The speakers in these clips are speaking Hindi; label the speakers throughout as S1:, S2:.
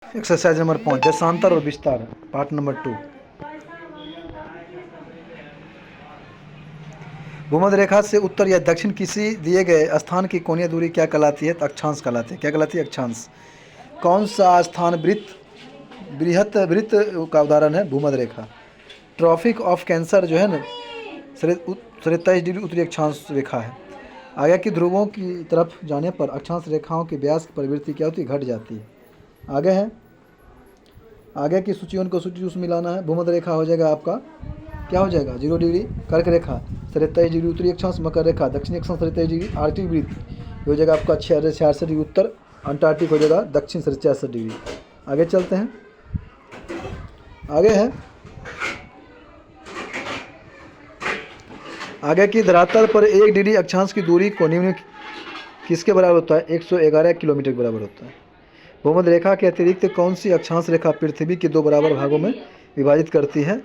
S1: एक्सरसाइज नंबर 5, देशांतर और विस्तार, पार्ट नंबर 2। भूमध्य रेखा से उत्तर या दक्षिण किसी दिए गए स्थान की कोणीय दूरी क्या कहलाती है? तो अक्षांश कहलाती है। क्या कहलाती है? अक्षांश। कौन सा स्थान बृहत वृत्त का उदाहरण है? भूमध्य रेखा। ट्रॉपिक ऑफ कैंसर जो है ना, 27 डिग्री उत्तरी अक्षांश रेखा है। आगे की ध्रुवों की तरफ जाने पर अक्षांश रेखाओं के व्यास की प्रवृत्ति क्या होती है? घट जाती है। आगे है, आगे की सूची उनको सूची उसमें मिलाना है। भूमध्य रेखा हो जाएगा आपका, क्या हो जाएगा? 0 डिग्री। कर्क रेखा 27 डिग्री उत्तरी अक्षांश। मकर रेखा दक्षिणी अक्षांश 27 डिग्री। आर्कटिक वृत्त हो जाएगा आपका 66 डिग्री उत्तर। अंटार्कटिक हो जाएगा दक्षिण 66 डिग्री। आगे चलते हैं, आगे है, आगे की धरातल पर 1 डिग्री अक्षांश की दूरी को निम्न किसके बराबर होता है? 111 किलोमीटर के बराबर होता है। भूमध्य रेखा के अतिरिक्त कौन सी अक्षांश रेखा पृथ्वी के 2 बराबर भागों में विभाजित करती है?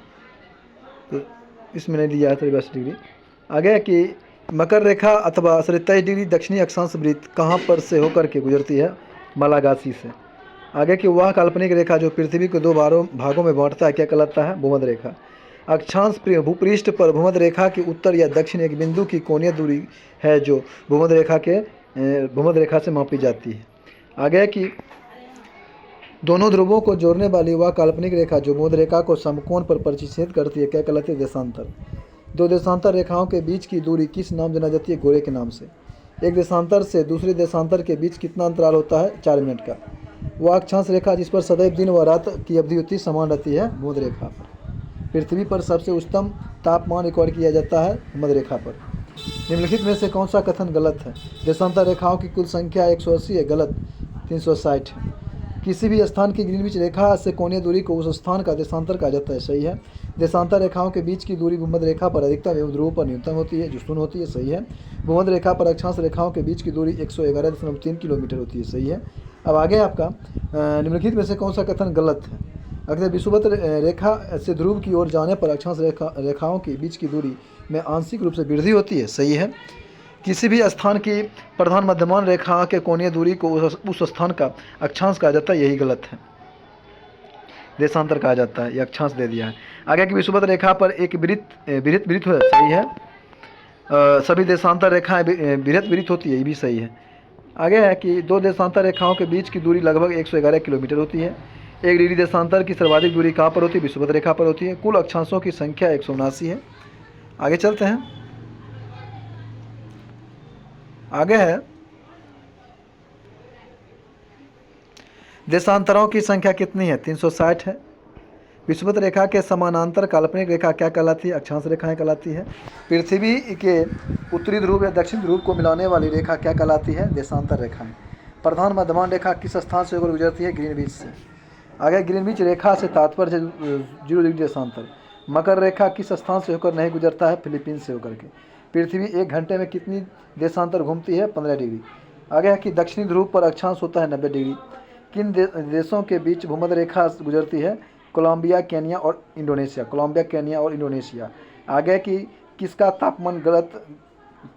S1: तो इसमें नहीं लिया है 83 डिग्री। आगे कि मकर रेखा अथवा 27 डिग्री दक्षिणी अक्षांश वृत्त कहाँ पर से होकर के गुजरती है? मलागासी से। आगे कि वह काल्पनिक रेखा जो पृथ्वी को 2 भागों में बांटता है क्या कहलाता है? भूमध्य रेखा। अक्षांश भूपृष्ठ पर भूमध्य रेखा के उत्तर या दक्षिण एक बिंदु की कोणीय दूरी है जो भूमध्य रेखा से मापी जाती है। आगे कि दोनों ध्रुवों को जोड़ने वाली वह काल्पनिक रेखा जो भूमध्य रेखा को समकोण पर परिचित करती है क्या कहलाती है? देशांतर। 2 देशांतर रेखाओं के बीच की दूरी किस नाम जाना जाती है? गोरे के नाम से। एक देशांतर से दूसरे देशांतर के बीच कितना अंतराल होता है? 4 मिनट का। वह अक्षांश रेखा जिस पर सदैव दिन व रात की अवधि होती समान रहती है? भूमध्य रेखा पर। पृथ्वी पर सबसे उच्चतम तापमान रिकॉर्ड किया जाता है भूमध्य रेखा पर। निम्नलिखित में से कौन सा कथन गलत है? देशांतर रेखाओं की कुल संख्या 180 है, गलत। 360 है। किसी भी स्थान की ग्रीनविच रेखा से कोणीय दूरी को उस स्थान का देशांतर कहा जाता है, सही है। देशांतर रेखाओं के बीच की दूरी भूमध्य रेखा पर अधिकतम एवं ध्रुवों पर न्यूनतम होती है, जो शून्य होती है, सही है। भूमध्य रेखा पर अक्षांश रेखाओं के बीच की दूरी 111.3 किलोमीटर होती है, सही है। अब आगे आपका निम्नलिखित में से कौन सा कथन गलत है? अगर विषुवत रेखा से ध्रुव की ओर जाने पर अक्षांश रेखाओं के बीच की दूरी में आंशिक रूप से वृद्धि होती है, सही है। किसी भी स्थान की प्रधान मध्यमान रेखा के कोणीय दूरी को उस स्थान का अक्षांश कहा जाता है, यही गलत है। देशांतर कहा जाता है, ये अक्षांश दे दिया है। आगे की विषुवत रेखा पर एक वृत्त है, सही है। सभी देशांतर रेखाएं वृत्त वृत्त होती है, ये भी सही है। आगे है कि 2 देशांतर रेखाओं के बीच की दूरी लगभग 111 किलोमीटर होती है। 1 डिग्री देशांतर की सर्वाधिक दूरी कहाँ पर होती है? विषुवत रेखा पर होती है। कुल अक्षांशों की संख्या 179 है। आगे चलते हैं, आगे है देशांतरों की संख्या कितनी है? 360 है। विषुवत रेखा के समानांतर काल्पनिक रेखा क्या कहलाती है? अक्षांश रेखाएं कहलाती है। पृथ्वी के उत्तरी ध्रुव या दक्षिण ध्रुव को मिलाने वाली रेखा क्या कहलाती है? देशांतर रेखाएं। प्रधान मध्यमान रेखा किस स्थान से होकर गुजरती है? ग्रीनविच से। आगे ग्रीनविच रेखा से तात्पर्य 0 डिग्री देशांतर। मकर रेखा किस स्थान से होकर नहीं गुजरता है? फिलीपींस से होकर के। पृथ्वी 1 घंटे में कितनी देशांतर घूमती है? 15 डिग्री। आगे है कि दक्षिणी ध्रुव पर अक्षांश होता है 90 डिग्री। किन देशों के बीच भूमध्य रेखा गुजरती है? कोलंबिया, केन्या और इंडोनेशिया। कोलंबिया, केन्या और इंडोनेशिया। आगे कि किसका तापमान गलत,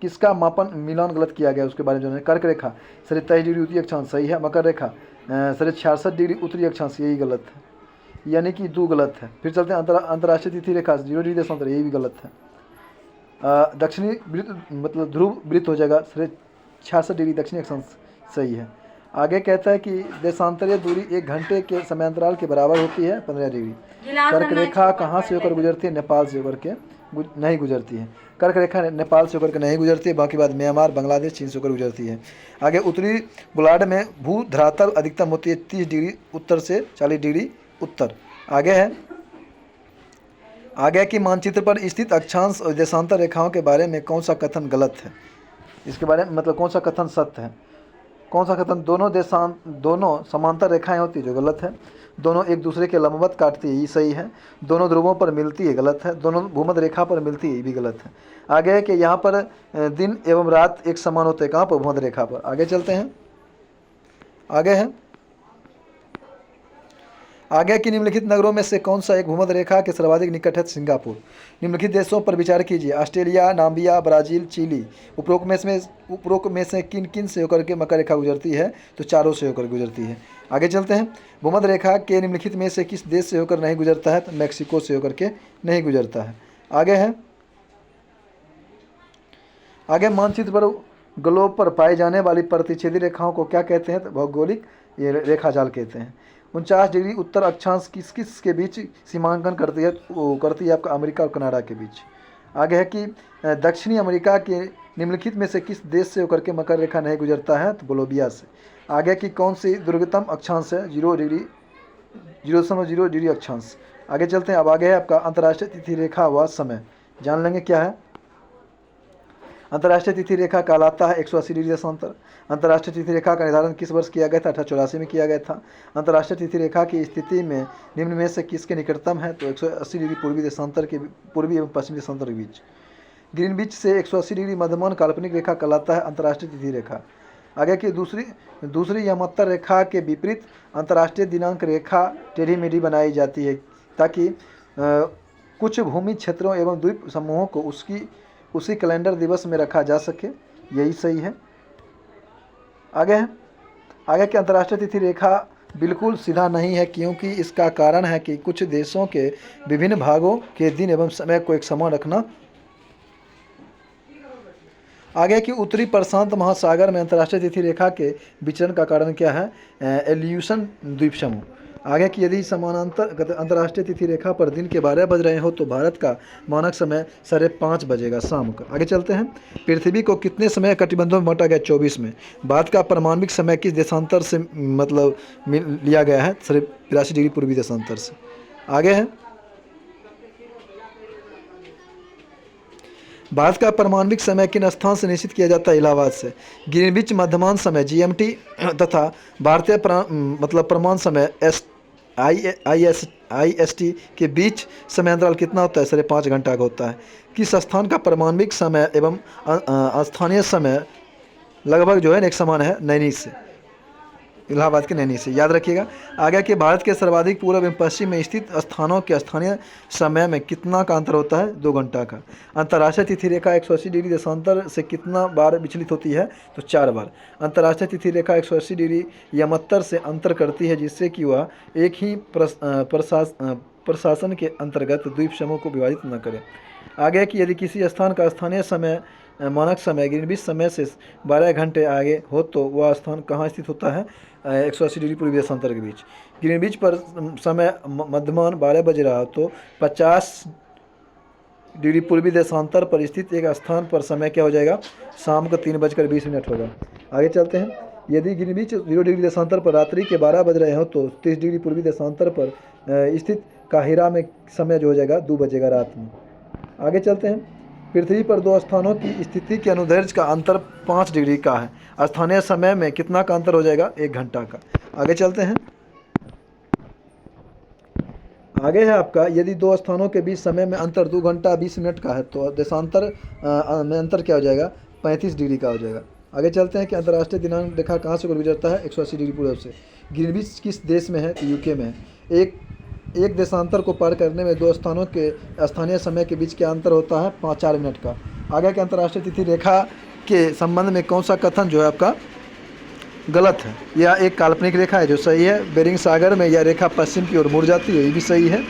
S1: किसका मापन मिलान गलत किया गया उसके बारे में जाना है। कर्क रेखा 27 डिग्री उत्तरी अक्षांश, सही है। मकर रेखा 66 डिग्री उत्तरी अक्षांश, यही गलत है, यानी कि 2 गलत है। फिर चलते हैं अंतर्राष्ट्रीय तिथि रेखा 0 डिग्री देशांतर, यही भी गलत है। दक्षिणी वृत्त मतलब ध्रुव वृत्त हो जाएगा 66 डिग्री दक्षिणी अक्षांश, सही है। आगे कहता है कि देशांतरीय दूरी 1 घंटे के समयांतराल के बराबर होती है 15 डिग्री। कर्क रेखा कहाँ से होकर गुजरती है? नेपाल से होकर के नहीं गुजरती है। कर्क रेखा नेपाल से होकर के नहीं गुजरती है, बाकी बात म्यांमार, बांग्लादेश, चीन से होकर गुजरती है। आगे उत्तरी गोलार्ध में भू धरातल अधिकतम होती है 30 डिग्री उत्तर से 40 डिग्री उत्तर। आगे है, आगे की मानचित्र पर स्थित अक्षांश और देशांतर रेखाओं के बारे में कौन सा कथन गलत है? इसके बारे में मतलब कौन सा कथन सत्य है? कौन सा कथन? दोनों समांतर रेखाएं होती है, जो गलत है। दोनों एक दूसरे के लंबवत काटती है, ये सही है। दोनों ध्रुवों पर मिलती है, गलत है। दोनों भूमध्य रेखा पर मिलती है, ये भी गलत है। आगे है कि यहाँ पर दिन एवं रात एक समान होते हैं, कहाँ पर? भूमध्य रेखा पर। आगे चलते हैं, आगे है आगे की निम्नलिखित नगरों में से कौन सा एक भूमध्य रेखा के सर्वाधिक निकट है? सिंगापुर। निम्नलिखित देशों पर विचार कीजिए: ऑस्ट्रेलिया, नामीबिया, ब्राजील, चिली। उपरोक्त में से किन किन से होकर के मकर रेखा गुजरती है? तो चारों से होकर गुजरती है। आगे चलते हैं। भूमध्य रेखा के निम्नलिखित में से किस देश से होकर नहीं गुजरता है? तो मैक्सिको से होकर के नहीं गुजरता है। आगे मानचित्र पर ग्लोब पर पाई जाने वाली प्रतिच्छेदी रेखाओं को क्या कहते हैं? तो भौगोलिक ये रेखा जाल कहते हैं। 49 डिग्री उत्तर अक्षांश किस किस के बीच सीमांकन करती है? वो करती है आपका अमेरिका और कनाडा के बीच। आगे है कि दक्षिणी अमेरिका के निम्नलिखित में से किस देश से होकर के मकर रेखा नहीं गुजरता है? तो बोलोविया से। आगे की कौन सी दुर्गतम अक्षांश है? 0.0 डिग्री अक्षांश। आगे चलते हैं। अब आगे है आपका अंतर्राष्ट्रीय तिथि रेखा व समय, जान लेंगे क्या है। अंतर्राष्ट्रीय तिथि रेखा कहलाता है 180 डिग्री देशांतर। अंतर्राष्ट्रीय तिथि रेखा का निर्धारण किस वर्ष किया गया था? 1884 में किया गया था। अंतर्राष्ट्रीय तिथि रेखा की स्थिति में निम्न में से किसके निकटतम है? तो 180 डिग्री पूर्वी देशांतर के पूर्वी एवं पश्चिमी देशांतर के बीच। ग्रीनविच से 180 डिग्री मध्यमान काल्पनिक रेखा कहलाता है अंतर्राष्ट्रीय तिथि रेखा। आगे की दूसरी यमोत्तर रेखा के विपरीत अंतर्राष्ट्रीय दिनांक रेखा टेढ़ी मेढ़ी बनाई जाती है ताकि कुछ भूमि क्षेत्रों एवं द्वीप समूहों को उसी कैलेंडर दिवस में रखा जा सके, यही सही है। आगे की अंतर्राष्ट्रीय तिथि रेखा बिल्कुल सीधा नहीं है, क्योंकि इसका कारण है कि कुछ देशों के विभिन्न भागों के दिन एवं समय को एक समान रखना। आगे की उत्तरी प्रशांत महासागर में अंतर्राष्ट्रीय तिथि रेखा के विचरण का कारण क्या है? एल्यूशन द्वीप समूह। आगे की यदि समानांतर अंतर्राष्ट्रीय तिथि रेखा पर दिन के 12 बज रहे हो तो भारत का मानक समय 5:30 बजेगा शाम का। आगे चलते हैं। पृथ्वी को कितने समय कटिबंधों में बांटा गया? 24 में। भारत का परमाणविक समय किस देशांतर से लिया गया है? 83 डिग्री पूर्वी देशांतर से। आगे है भारत का परमाणविक समय किन स्थान से निश्चित किया जाता है? इलाहाबाद से। ग्रीनविच मध्यमान समय GMT तथा भारतीय प्रमाण समय IST के बीच समय अंतराल कितना होता है? 5.5 घंटा का होता है। किस स्थान का परमाणविक समय एवं स्थानीय समय लगभग जो है एक समान है? नैनी से, इलाहाबाद के नैनी से, याद रखिएगा। आगे के भारत के सर्वाधिक पूर्व एवं पश्चिम में स्थित स्थानों के स्थानीय समय में कितना का अंतर होता है? 2 घंटा का। अंतर्राष्ट्रीय तिथि रेखा 180 डिग्री देशांतर से कितना बार विचलित होती है? तो 4 बार। अंतर्राष्ट्रीय तिथि रेखा 180 डिग्री यमोत्तर से अंतर करती है, जिससे कि वह एक ही प्रशासन के अंतर्गत द्वीप समूह को विभाजित न करे। आगे कि यदि किसी स्थान का स्थानीय समय मानक समय ग्रीनविच समय से 12 घंटे आगे हो तो वह स्थान कहाँ स्थित होता है? 180 डिग्री पूर्वी देशांतर के बीच। ग्रीनविच पर समय मध्यमान 12 बज रहा हो तो 50 डिग्री पूर्वी देशांतर पर स्थित एक स्थान पर समय क्या हो जाएगा? शाम को 3:20 होगा। आगे चलते हैं। यदि ग्रीनविच 0 डिग्री देशांतर पर रात्रि के 12 बज रहे हो तो 30 डिग्री पूर्वी देशांतर पर स्थित काहिरा में समय जो हो जाएगा 2 बजेगा रात में। आगे चलते हैं। पृथ्वी पर 2 स्थानों की स्थिति के अनुदैर्ध्य का अंतर 5 डिग्री का है। स्थानीय समय में कितना का अंतर हो जाएगा? 1 घंटा का। आगे चलते हैं। आगे है आपका यदि 2 स्थानों के बीच समय में अंतर 2 घंटा 20 मिनट का है तो देशांतर में अंतर क्या हो जाएगा? 35 डिग्री का हो जाएगा। आगे चलते हैं कि अंतर्राष्ट्रीय दिनांक रेखा कहाँ से गुजरता है? 180 डिग्री पूर्व से। ग्रीनविच किस देश में है? तो UK में है। एक देशांतर को पार करने में 2 स्थानों के स्थानीय समय के बीच क्या अंतर होता है? 4 मिनट का। आगे के अंतर्राष्ट्रीय तिथि रेखा के संबंध में कौन सा कथन जो है आपका गलत है? यह एक काल्पनिक रेखा है जो सही है। बेरिंग सागर में यह रेखा पश्चिम की ओर मुड़ जाती है, ये भी सही है।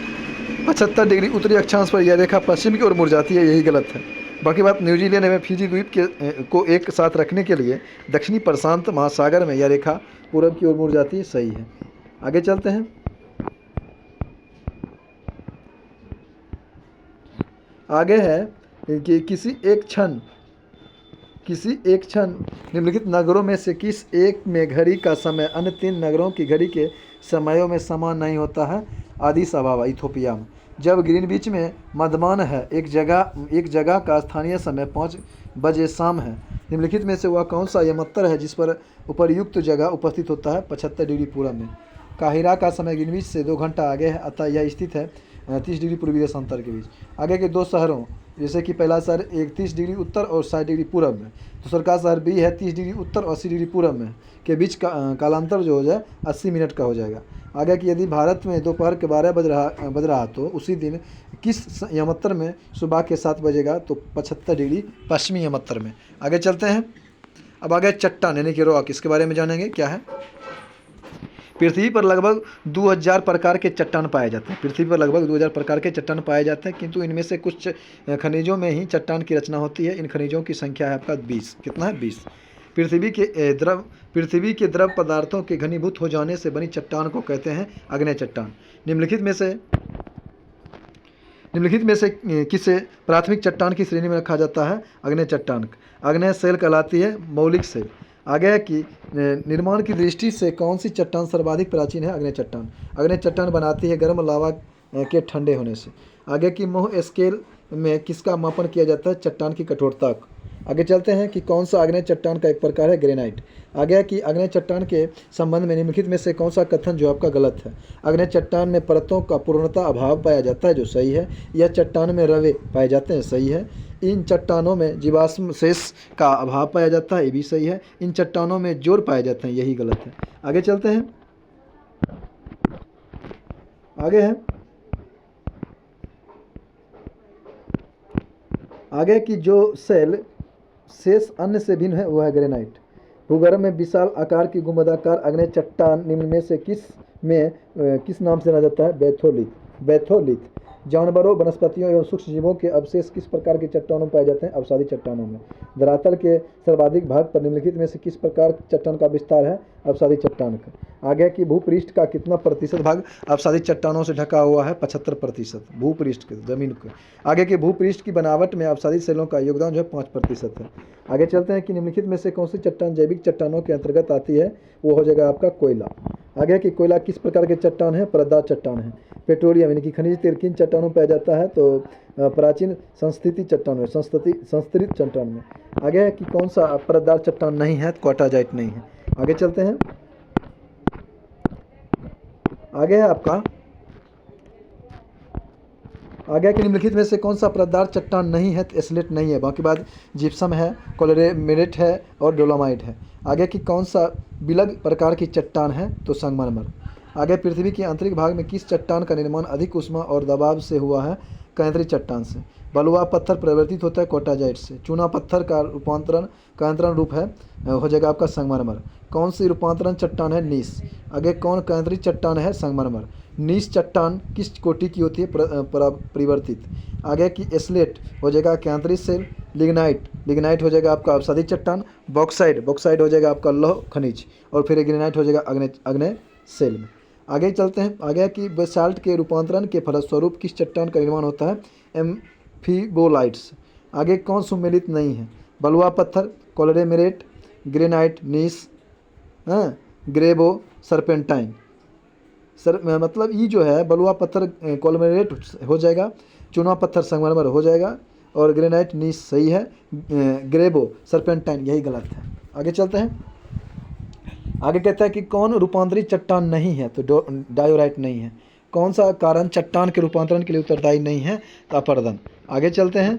S1: 75 डिग्री उत्तरी अक्षांश पर यह रेखा पश्चिम की ओर मुड़ जाती है, यही गलत है। बाकी बात न्यूजीलैंड में फिजी द्वीप को एक साथ रखने के लिए दक्षिणी प्रशांत महासागर में यह रेखा पूर्व की ओर मुड़ जाती है, सही है। आगे चलते हैं। आगे है कि किसी एक क्षण निम्नलिखित नगरों में से किस एक में घड़ी का समय अन्य 3 नगरों की घड़ी के समयों में समान नहीं होता है? आदिस अबाबा इथोपिया में। जब ग्रीनविच में मध्यमान है, एक जगह का स्थानीय समय 5 बजे शाम है। निम्नलिखित में से वह कौन सा यमोत्तर है जिस पर उपर्युक्त जगह उपस्थित होता है? 75 डिग्री पूर्व में। काहिरा का समय ग्रीनविच से 2 घंटा आगे है, अतः यह स्थित है 30 डिग्री पूर्वी देशांतर के बीच। आगे के 2 शहरों जैसे कि पहला शहर 31 डिग्री उत्तर और 60 डिग्री पूरब में, दूसरा का शहर बी है 30 डिग्री उत्तर और 80 डिग्री पूरब में के बीच का कालांतर जो हो जाए 80 मिनट का हो जाएगा। आगे कि यदि भारत में दोपहर के 12 बज रहा तो उसी दिन किस यमत्तर में सुबह के 7 बजेगा, तो 75 डिग्री पश्चिमी यमत्तर में। आगे चलते हैं। अब आगे चट्टान यानी कि रॉक, इसके बारे में जानेंगे क्या है। पृथ्वी पर लगभग 2000 प्रकार के चट्टान पाए जाते हैं। पृथ्वी पर लगभग 2000 प्रकार के चट्टान पाए जाते हैं, किंतु इनमें से कुछ खनिजों में ही चट्टान की रचना होती है। इन खनिजों की संख्या है आपका 20। कितना है? 20। पृथ्वी के द्रव पदार्थों के घनीभूत हो जाने से बनी चट्टान को कहते हैं आग्नेय चट्टान। निम्नलिखित में से किसे प्राथमिक चट्टान की श्रेणी में रखा जाता है? आग्नेय चट्टान। आग्नेय शैल कहलाती है मौलिक शैल। आगे है कि निर्माण की दृष्टि से कौन सी चट्टान सर्वाधिक प्राचीन है? आग्नेय चट्टान। आग्नेय चट्टान बनाती है गर्म लावा के ठंडे होने से। आगे की मोह स्केल में किसका मापन किया जाता है? चट्टान की कठोरता। आगे चलते हैं कि कौन सा आग्नेय चट्टान का एक प्रकार है? ग्रेनाइट। आगे है कि आग्नेय चट्टान के संबंध में निम्नलिखित में से कौन सा कथन जो आपका गलत है? आग्नेय चट्टान में परतों का पूर्णतः अभाव पाया जाता है, जो सही है। यह चट्टान में रवे पाए जाते हैं, सही है। इन चट्टानों में जीवाश्म शेष का अभाव पाया जाता है, ये भी सही है। इन चट्टानों में जोर पाए जाते हैं, यही गलत है। आगे चलते हैं। आगे की जो शैल शेष अन्य से भिन्न है वह है ग्रेनाइट। भूगर्भ में विशाल आकार की गुंबदाकार आग्नेय चट्टान निम्न में से किस नाम से जाना जाता है? बैथोलिथ। जानवरों, वनस्पतियों एवं सूक्ष्म जीवों के अवशेष किस प्रकार की चट्टानों में पाए जाते हैं? अवसादी चट्टानों में। धरातल के सर्वाधिक भाग पर निम्नलिखित में से किस प्रकार चट्टान का विस्तार है? अवसादी चट्टान का। आगे की भूपृष्ठ का कितना प्रतिशत भाग अवसादी चट्टानों से ढका हुआ है? 75%। भूपृष्ठ के जमीन के आगे के भूपृष्ठ की बनावट में अवसादी सेलों का योगदान जो है 5% है। आगे चलते हैं कि निम्नलिखित में से कौन सी चट्टान जैविक चट्टानों के अंतर्गत आती है? वो हो जाएगा आपका कोयला। आगे की कोयला किस प्रकार के चट्टान है? परतदार चट्टान है। पेट्रोलियम यानी कि खनिज तेल किन चट्टानों में पाया जाता है? तो प्राचीन संस्तृत चट्टान में। आगे है कि कौन सा परतदार चट्टान नहीं है? क्वार्टाजाइट नहीं है। आगे चलते हैं। आगे है आपका आगे के निम्नलिखित में से कौन सा परतदार चट्टान नहीं है? तो एस्लेट नहीं है। बाकी बाद जिप्सम है, कोलेरेमेरेट है और डोलोमाइट है। आगे की कौन सा विलग प्रकार की चट्टान है? तो संगमरमर। आगे पृथ्वी के आंतरिक भाग में किस चट्टान का निर्माण अधिक ऊष्मा और दबाव से हुआ है? कैंतरी चट्टान से। बलुआ पत्थर परिवर्तित होता है क्वार्टाजाइट से। चूना पत्थर का कैंतरण रूप है हो जाएगा आपका संगमरमर। कौन सी रूपांतरण चट्टान है? नीस। आगे कौन कैंतरी चट्टान है? संगमरमर। नीस चट्टान किस कोटि की होती है? परिवर्तित। आगे की एस्लेट हो जाएगा कैंतरी सेल। लिग्नाइट हो जाएगा आपका अवसादी चट्टान। बॉक्साइड हो जाएगा आपका लौह खनिज। और फिर ग्रेनाइट हो जाएगा आग्नेय सेल में। आगे चलते हैं। आगे की बेसाल्ट के रूपांतरण के फलस्वरूप किस चट्टान का निर्माण होता है? एम्फीबोलाइट्स। आगे कौन सुमेलित नहीं है? बलुआ पत्थर, कोलेरेमेरेट, ग्रेनाइट, नीस, ग्रेबो, सरपेंटाइन। मतलब ये जो है बलुआ पत्थर कोलेरेमेरेट हो जाएगा, चूना पत्थर संगमरमर हो जाएगा और ग्रेनाइट नीस सही है, ग्रेबो सरपेंटाइन यही गलत है। आगे चलते हैं। आगे कहता है कि कौन रूपांतरित चट्टान नहीं है? तो डायोराइट नहीं है। कौन सा कारण चट्टान के रूपांतरण के लिए उत्तरदायी नहीं है? तो अपरदन। आगे चलते हैं।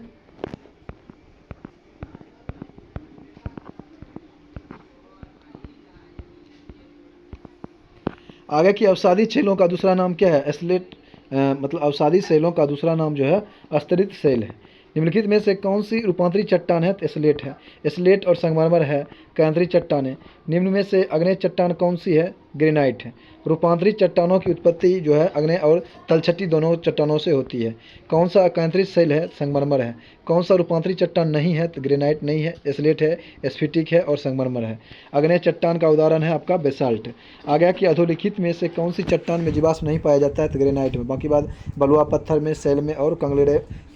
S1: आगे की अवसादी शैलों का दूसरा नाम क्या है? एस्लेट मतलब अवसादी शैलों का दूसरा नाम जो है स्तरित शैल है। निम्नलिखित में से कौन सी रूपांतरित चट्टान है? तो एस्लेट है। एस्लेट और संगमरमर है कैंतरी चट्टानें। निम्न में से आग्नेय चट्टान कौन सी है? ग्रेनाइट है। रूपांतरित चट्टानों की उत्पत्ति जो है आग्नेय और तलछटी दोनों चट्टानों से होती है। कौन सा कैंतरित शैल है? संगमरमर है। कौन सा रूपांतरित चट्टान नहीं है? तो ग्रेनाइट नहीं है, एस्लेट है, एस्फिटिक है और संगमरमर है। आग्नेय चट्टान का उदाहरण है आपका बेसाल्ट। आगे की अधोलिखित में से कौन सी चट्टान में जीवाश्म नहीं पाया जाता है? तो ग्रेनाइट में। बाकी बात बलुआ पत्थर में, सेल में और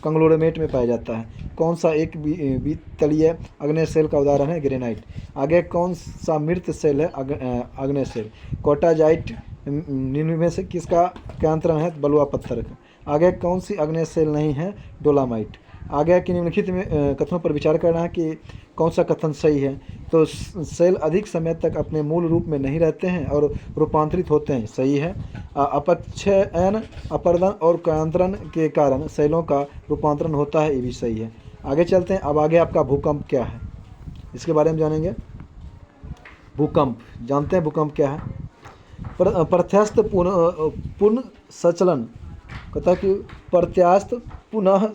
S1: कंग्लोमेरेट में पाया जाता है। कौन सा एक तलीय आग्नेय सेल का उदाहरण है? ग्रेनाइट। आगे कौन सा मृत सेल है? आग्नेय सेल। क्वार्टाजाइट निम्न में से किसका कैंतरण है? बलुआ पत्थर का। आगे कौन सी आग्नेय सेल नहीं है? डोलामाइट। आगे है कि निम्नलिखित में कथनों पर विचार करना है कि कौन सा कथन सही है। तो सेल अधिक समय तक अपने मूल रूप में नहीं रहते हैं और रूपांतरित होते हैं, सही है। अपक्षयन, अपर्दन और कायांतरण के कारण सेलों का रूपांतरण होता है, ये भी सही है। आगे चलते हैं। अब आगे आपका भूकंप क्या है, इसके बारे में जानेंगे। भूकंप जानते हैं, भूकंप क्या है। प्रत्यस्त पुनः सचलन, कहता है कि प्रत्यास्थ पुनः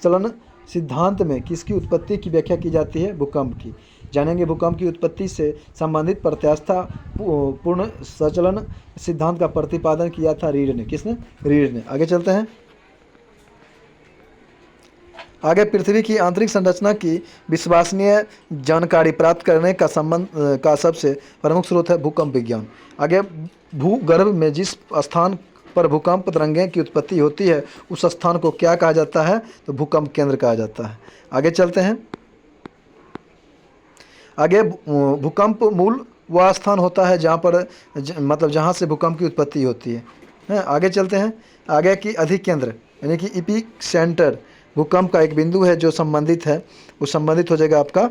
S1: चलन सिद्धांत में किसकी उत्पत्ति की व्याख्या की जाती है, भूकंप की। जानेंगे भूकंप की उत्पत्ति से संबंधित प्रत्यास्था पूर्ण सचलन सिद्धांत का प्रतिपादन किया था रीड ने। किसने, रीड ने। आगे चलते हैं। आगे पृथ्वी की आंतरिक संरचना की विश्वसनीय जानकारी प्राप्त करने का संबंध का सबसे प्रमुख स्रोत है भूकंप विज्ञान। आगे भूगर्भ में जिस स्थान पर भूकंप तरंगें की उत्पत्ति होती है उस स्थान को क्या कहा जाता है, तो भूकंप केंद्र कहा जाता है। आगे चलते हैं। आगे भूकंप मूल वह स्थान होता है जहाँ पर मतलब जहाँ से भूकंप की उत्पत्ति होती है। आगे चलते हैं। आगे की अधिकेंद्र यानी कि इपिक सेंटर भूकंप का एक बिंदु है जो संबंधित है, वो संबंधित हो जाएगा आपका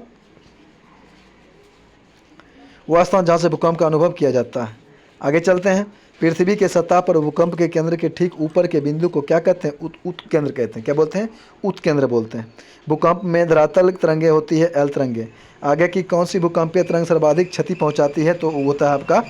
S1: वह स्थान जहाँ से भूकंप का अनुभव किया जाता है। आगे चलते हैं। पृथ्वी के सतह पर भूकंप के केंद्र के ठीक ऊपर के बिंदु को क्या कहते हैं, उत्केंद्र कहते हैं। क्या बोलते हैं, उत्केंद्र बोलते हैं। भूकंप में धरातल तरंगे होती है, एल तरंगे। आगे की कौन सी भूकंपीय तरंग सर्वाधिक क्षति पहुंचाती है, तो वो होता है आपका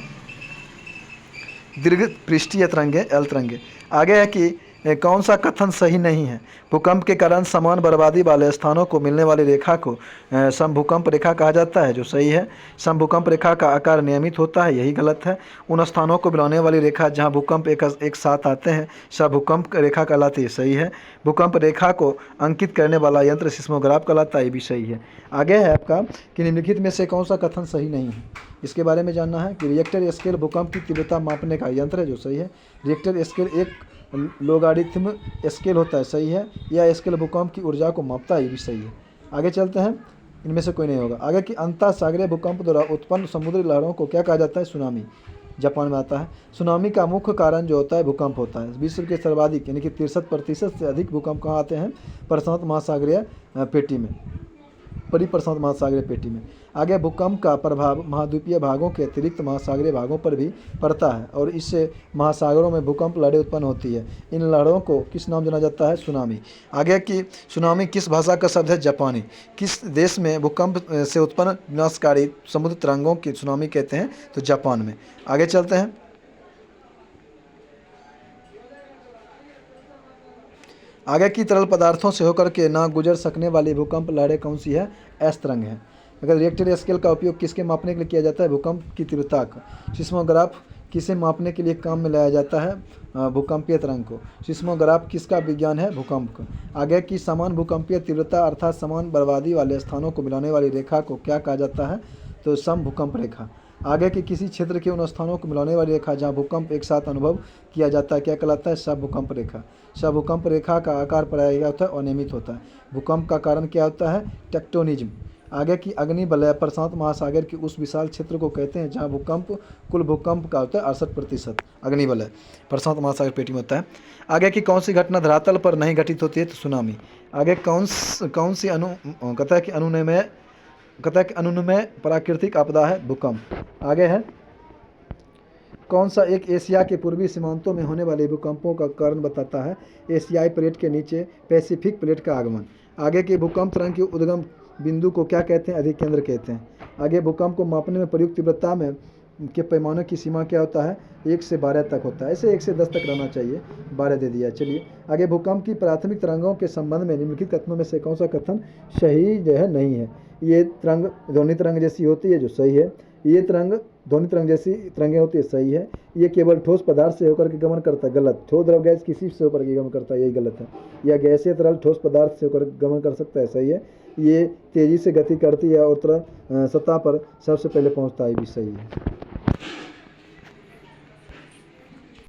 S1: दीर्घ पृष्ठीय तरंगे, एल तरंगे। आगे है कि कौन सा कथन सही नहीं है। भूकंप के कारण समान बर्बादी वाले स्थानों को मिलने वाली रेखा को समभूकंप रेखा कहा जाता है, जो सही है। समभूकंप रेखा का आकार नियमित होता है, यही गलत है। उन स्थानों को मिलाने वाली रेखा जहां भूकंप एक साथ आते हैं समभूकंप रेखा कहलाती है, सही है। भूकंप रेखा को अंकित करने वाला यंत्र सिस्मोग्राफ कहलाता है, ये भी सही है। आगे है आपका कि निम्नलिखित में से कौन सा कथन सही नहीं है, इसके बारे में जानना है। कि रिएक्टर स्केल भूकंप की तीव्रता मापने का यंत्र है, जो सही है। रिएक्टर स्केल एक लोगारिथम स्केल होता है, सही है। यह स्केल भूकंप की ऊर्जा को मापता है, ये भी सही है। आगे चलते हैं। इनमें से कोई नहीं होगा। आगे कि अंतःसागरीय भूकंप द्वारा उत्पन्न समुद्री लहरों को क्या कहा जाता है, सुनामी। जापान में आता है। सुनामी का मुख्य कारण जो होता है भूकंप होता है। विश्व के सर्वाधिक यानी कि 63% से अधिक भूकंप कहाँ आते हैं, प्रशांत महासागरीय पेटी में, परिप्रशांत महासागरीय पेटी में। आगे भूकंप का प्रभाव महाद्वीपीय भागों के अतिरिक्त महासागरीय भागों पर भी पड़ता है और इससे महासागरों में भूकंप लहरें उत्पन्न होती है। इन लहरों को किस नाम जाना जाता है, सुनामी। आगे की सुनामी किस भाषा का शब्द है, जापानी। किस देश में भूकंप से उत्पन्न विनाशकारी समुद्र तरंगों की सुनामी कहते हैं, तो जापान में। आगे चलते हैं। आगे की तरल पदार्थों से होकर के ना गुजर सकने वाली भूकंप लहरें कौन सी है, एस तरंग है। अगर रिएक्टर स्केल का उपयोग किसके मापने के लिए किया जाता है, भूकंप की तीव्रता का। सिस्मोग्राफ किसे मापने के लिए काम में लाया जाता है, भूकंपीय तरंग को। सिस्मोग्राफ किसका विज्ञान है, भूकंप का। आगे की समान भूकंपीय तीव्रता अर्थात समान बर्बादी वाले स्थानों को मिलाने वाली रेखा को क्या कहा जाता है, तो सम भूकंप रेखा। आगे के किसी क्षेत्र के उन स्थानों को मिलाने वाली रेखा जहाँ भूकंप एक साथ अनुभव किया जाता है क्या कहलाता है, सबभूकंप रेखा। सबभूकंप रेखा का आकार प्रायः क्या होता है, अनियमित होता है। भूकंप का कारण क्या होता है, टेक्टोनिज्म। आगे की अग्निवलय प्रशांत महासागर के उस विशाल क्षेत्र को कहते हैं जहाँ भूकंप कुल भूकंप का होता है 68%। अग्निवलय प्रशांत महासागर पेटी में होता है। आगे की कौन सी घटना धरातल पर नहीं घटित होती है, तो सुनामी। आगे कौन सी कहता है कि अनुन्वय प्राकृतिक आपदा है, भूकंप। आगे है कौन सा एक एशिया के पूर्वी सीमांतों में होने वाले भूकंपों का कारण बताता है, एशियाई प्लेट के नीचे पैसिफिक प्लेट का आगमन। आगे के भूकंप तरंग के उद्गम बिंदु को क्या कहते हैं, अधिकेंद्र कहते हैं। आगे भूकंप को मापने में प्रयुक्त तीव्रता में के पैमाने की सीमा क्या होता है, 1 से 12 तक होता है। ऐसे 1 से 10 तक रहना चाहिए, 12 दे दिया। चलिए आगे भूकंप की प्राथमिक तरंगों के संबंध में निम्नलिखित कथनों में से कौन सा कथन सही जो है नहीं है। ये तरंग ध्वनि तरंग जैसी होती है, जो सही है। ये तरंग ध्वनि तरंग जैसी तरंगें होती है, सही है। ये केवल ठोस पदार्थ से होकर के गमन करता है, गलत। ठोस द्रव गैस किसी से होकर के गमन करता है, यही गलत है। या गैसीय तरल ठोस पदार्थ से होकर गमन कर सकता है, सही है। ये तेजी से गति करती है और सतह पर सबसे पहले पहुंचता है, भी सही है।